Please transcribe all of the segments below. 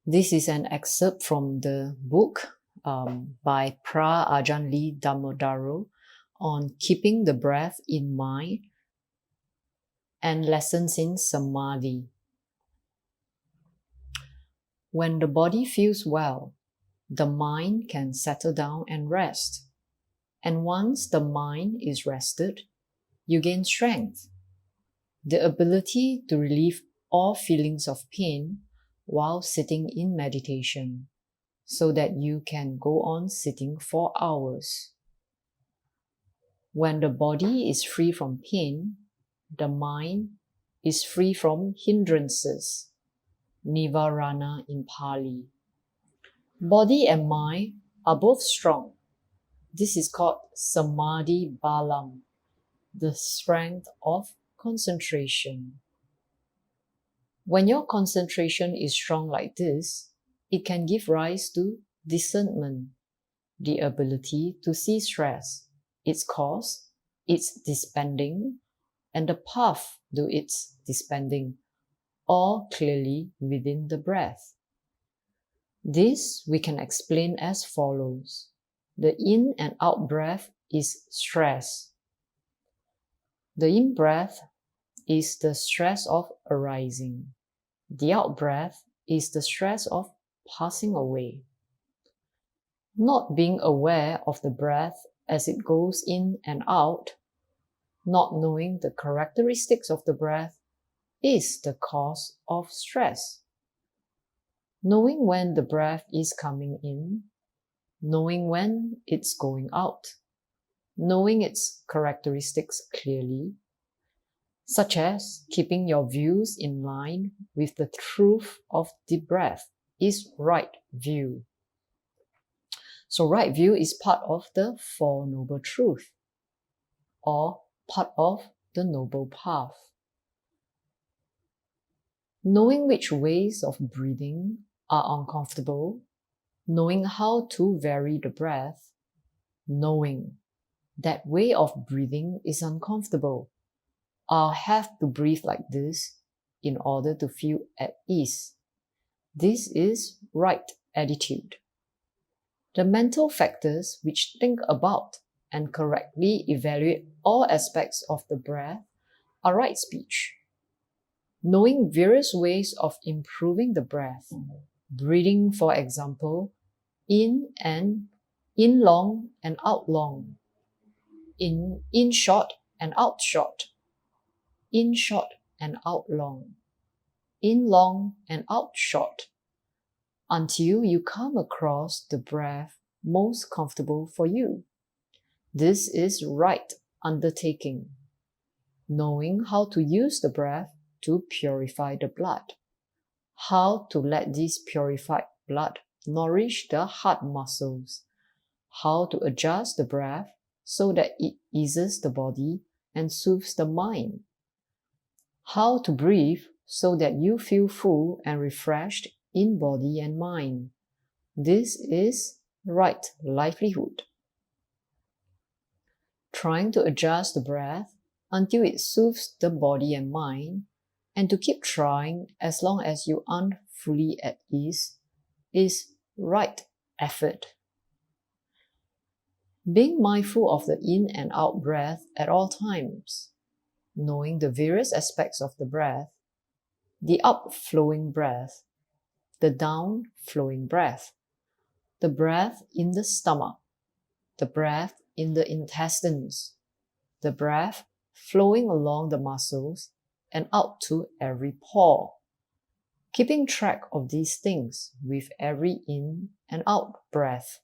This is an excerpt from the book by Ajahn Dhammadharo on keeping the breath in mind and lessons in samadhi. When the body feels well, the mind can settle down and rest. And once the mind is rested, you gain strength, the ability to relieve all feelings of pain while sitting in meditation, so that you can go on sitting for hours. When the body is free from pain, the mind is free from hindrances, nivarana in Pali. Body and mind are both strong. This is called samadhi balam, the strength of concentration. When your concentration is strong like this, it can give rise to discernment, the ability to see stress, its cause, its disbanding, and the path to its disbanding, all clearly within the breath. This we can explain as follows. The in and out breath is stress. The in breath is the stress of arising. The out breath is the stress of passing away. Not being aware of the breath as it goes in and out, not knowing the characteristics of the breath, is the cause of stress. Knowing when the breath is coming in, knowing when it's going out, knowing its characteristics clearly, such as keeping your views in line with the truth of the breath, is right view. So right view is part of the Four Noble Truths, or part of the Noble Path. Knowing which ways of breathing are uncomfortable, knowing how to vary the breath, knowing that way of breathing is uncomfortable. I'll have to breathe like this in order to feel at ease. This is right attitude. The mental factors which think about and correctly evaluate all aspects of the breath are right speech. Knowing various ways of improving the breath, breathing, for example, in long and out long, in short and out short, in short and out long, in long and out short, until you come across the breath most comfortable for you. This is right undertaking, knowing how to use the breath to purify the blood, how to let this purified blood nourish the heart muscles, how to adjust the breath so that it eases the body and soothes the mind, how to breathe so that you feel full and refreshed in body and mind. This is right livelihood. Trying to adjust the breath until it soothes the body and mind, and to keep trying as long as you aren't fully at ease, is right effort. Being mindful of the in and out breath at all times, knowing the various aspects of the breath, the upflowing breath, the downflowing breath, the breath in the stomach, the breath in the intestines, the breath flowing along the muscles and out to every pore. Keeping track of these things with every in and out breath.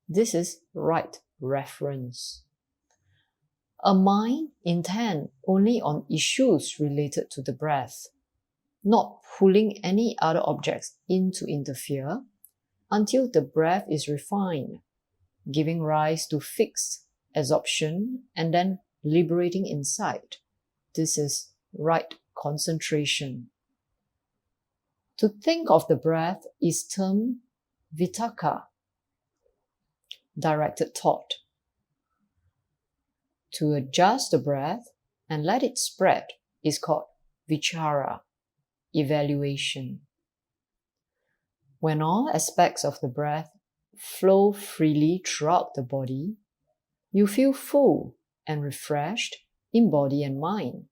This is right reference. A mind intent only on issues related to the breath, not pulling any other objects in to interfere until the breath is refined, giving rise to fixed absorption and then liberating insight. This is right concentration. To think of the breath is termed vitakka, directed thought. To adjust the breath and let it spread is called vichara, evaluation. When all aspects of the breath flow freely throughout the body, you feel full and refreshed in body and mind.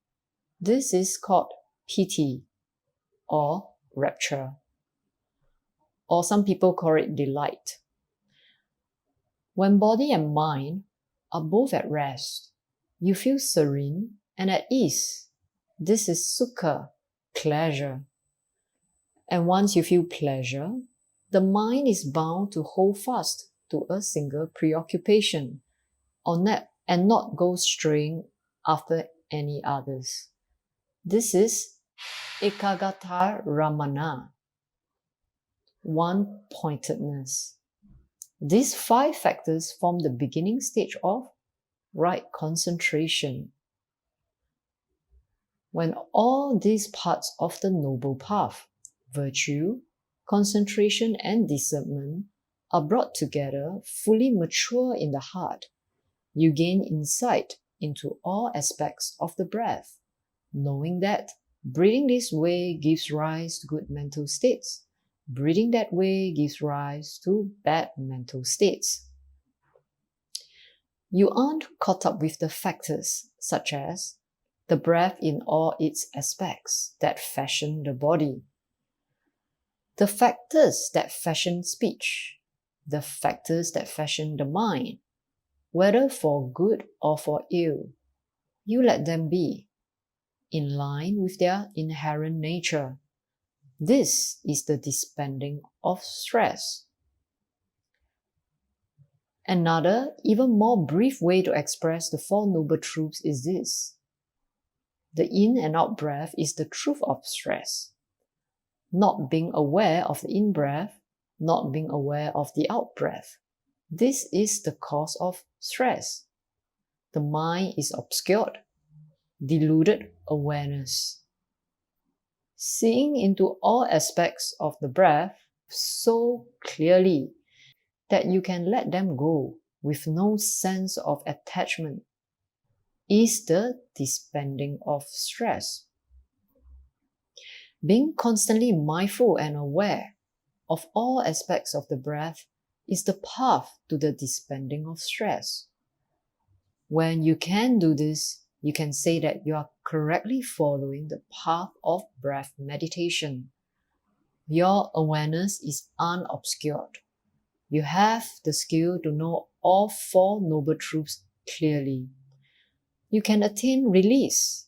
This is called piti, or rapture, or some people call it delight. When body and mind are both at rest, you feel serene and at ease. This is sukha, pleasure. And once you feel pleasure, the mind is bound to hold fast to a single preoccupation and not go straying after any others. This is ekagata ramana, one-pointedness. These 5 factors form the beginning stage of right concentration. When all these parts of the noble path, virtue, concentration and discernment, are brought together, fully mature in the heart, you gain insight into all aspects of the breath, knowing that breathing this way gives rise to good mental states. Breathing that way gives rise to bad mental states. You aren't caught up with the factors such as the breath in all its aspects that fashion the body, the factors that fashion speech, the factors that fashion the mind, whether for good or for ill. You let them be, in line with their inherent nature. This is the disbanding of stress. Another, even more brief way to express the 4 noble truths is this. The in and out breath is the truth of stress. Not being aware of the in breath, not being aware of the out breath. This is the cause of stress. The mind is obscured, deluded awareness. Seeing into all aspects of the breath so clearly that you can let them go with no sense of attachment is the disbanding of stress. Being constantly mindful and aware of all aspects of the breath is the path to the disbanding of stress. When you can do this, you can say that you are correctly following the path of breath meditation. Your awareness is unobscured. You have the skill to know all 4 noble truths clearly. You can attain release.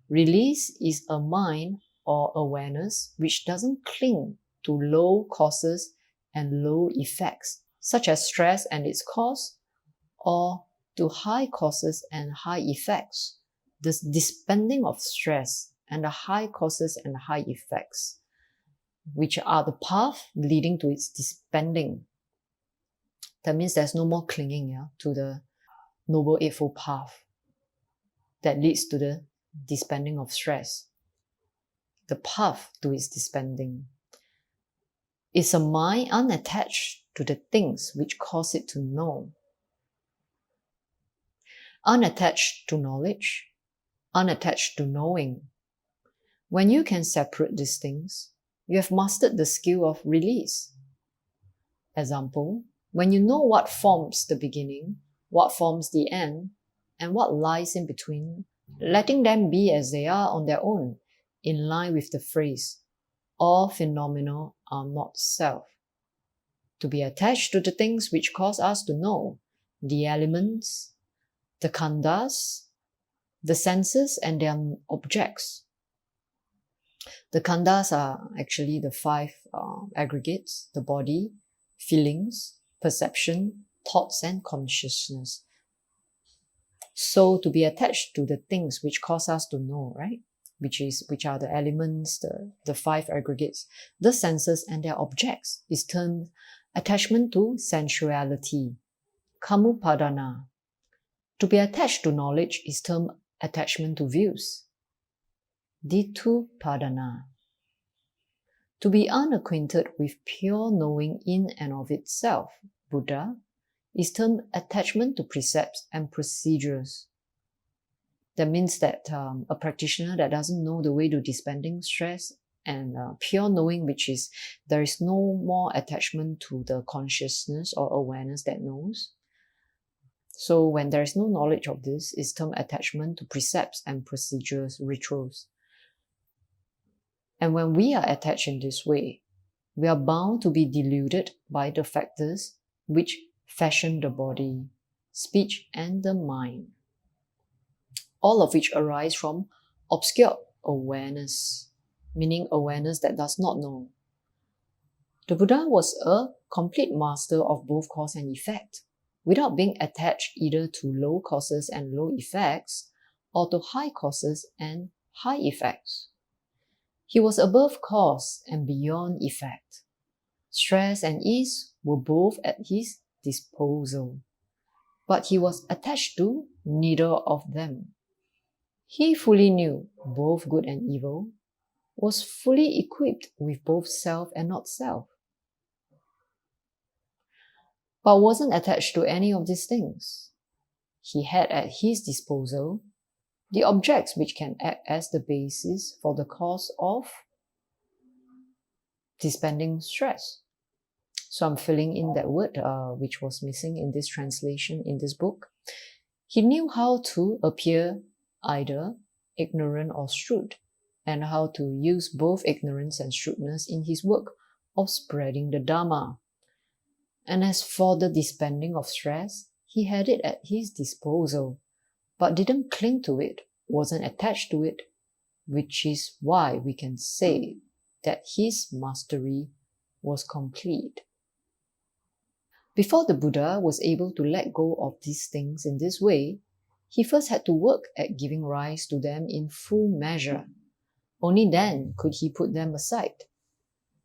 Release is a mind or awareness which doesn't cling to low causes and low effects, such as stress and its cause, or to high causes and high effects. This disbanding of stress and the high causes and high effects, which are the path leading to its disbanding. That means there's no more clinging to the Noble Eightfold Path that leads to the disbanding of stress. The path to its disbanding is a mind unattached to the things which cause it to know. Unattached to knowledge, unattached to knowing. When you can separate these things, you have mastered the skill of release. Example, when you know what forms the beginning, what forms the end, and what lies in between, letting them be as they are on their own, in line with the phrase, all phenomena are not self. To be attached to the things which cause us to know, the elements, the khandhas, the senses and their objects. The khandhas are actually the 5 aggregates, the body, feelings, perception, thoughts and consciousness. So to be attached to the things which cause us to know, right? Which are the elements, the 5 aggregates, the senses and their objects, is termed attachment to sensuality, kamupadana. To be attached to knowledge is termed attachment to views, ditupadana. To be unacquainted with pure knowing in and of itself, Buddha, is termed attachment to precepts and procedures. That means that a practitioner that doesn't know the way to disbanding stress and pure knowing, which is there is no more attachment to the consciousness or awareness that knows. So when there is no knowledge of this, it's termed attachment to precepts and procedures, rituals. And when we are attached in this way, we are bound to be deluded by the factors which fashion the body, speech, and the mind, all of which arise from obscure awareness, meaning awareness that does not know. The Buddha was a complete master of both cause and effect, without being attached either to low causes and low effects, or to high causes and high effects. He was above cause and beyond effect. Stress and ease were both at his disposal, but he was attached to neither of them. He fully knew both good and evil, was fully equipped with both self and not self, but wasn't attached to any of these things. He had at his disposal the objects which can act as the basis for the cause of disbanding stress. So I'm filling in that word which was missing in this translation in this book. He knew how to appear either ignorant or shrewd, and how to use both ignorance and shrewdness in his work of spreading the Dharma. And as for the disbanding of stress, he had it at his disposal, but didn't cling to it, wasn't attached to it, which is why we can say that his mastery was complete. Before the Buddha was able to let go of these things in this way, he first had to work at giving rise to them in full measure. Only then could he put them aside.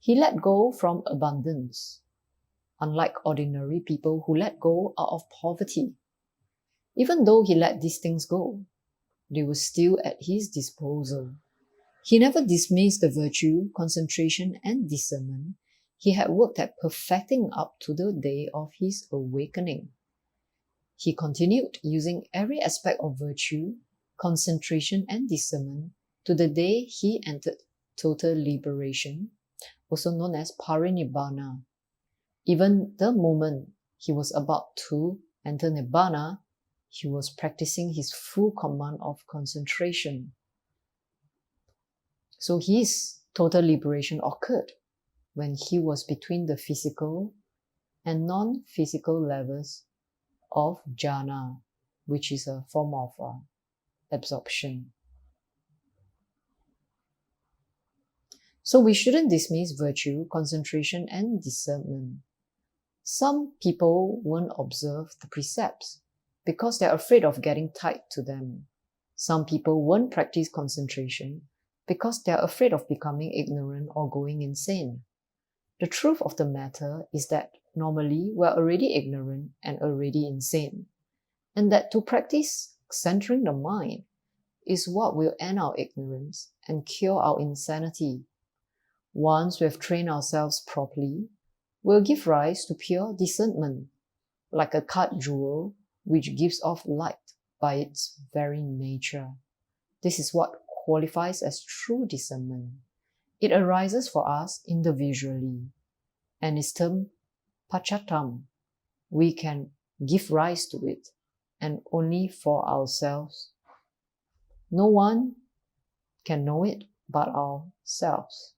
He let go from abundance, unlike ordinary people who let go out of poverty. Even though he let these things go, they were still at his disposal. He never dismissed the virtue, concentration, and discernment he had worked at perfecting up to the day of his awakening. He continued using every aspect of virtue, concentration, and discernment to the day he entered total liberation, also known as parinibbana. Even the moment he was about to enter nibbana, he was practicing his full command of concentration. So his total liberation occurred when he was between the physical and non-physical levels of jhana, which is a form of absorption. So we shouldn't dismiss virtue, concentration, and discernment. Some people won't observe the precepts because they're afraid of getting tied to them. Some people won't practice concentration because they're afraid of becoming ignorant or going insane. The truth of the matter is that normally we're already ignorant and already insane, and that to practice centering the mind is what will end our ignorance and cure our insanity. Once we've trained ourselves properly, we'll give rise to pure discernment, like a cut jewel which gives off light by its very nature. This is what qualifies as true discernment. It arises for us individually and is termed pachatam. We can give rise to it, and only for ourselves. No one can know it but ourselves.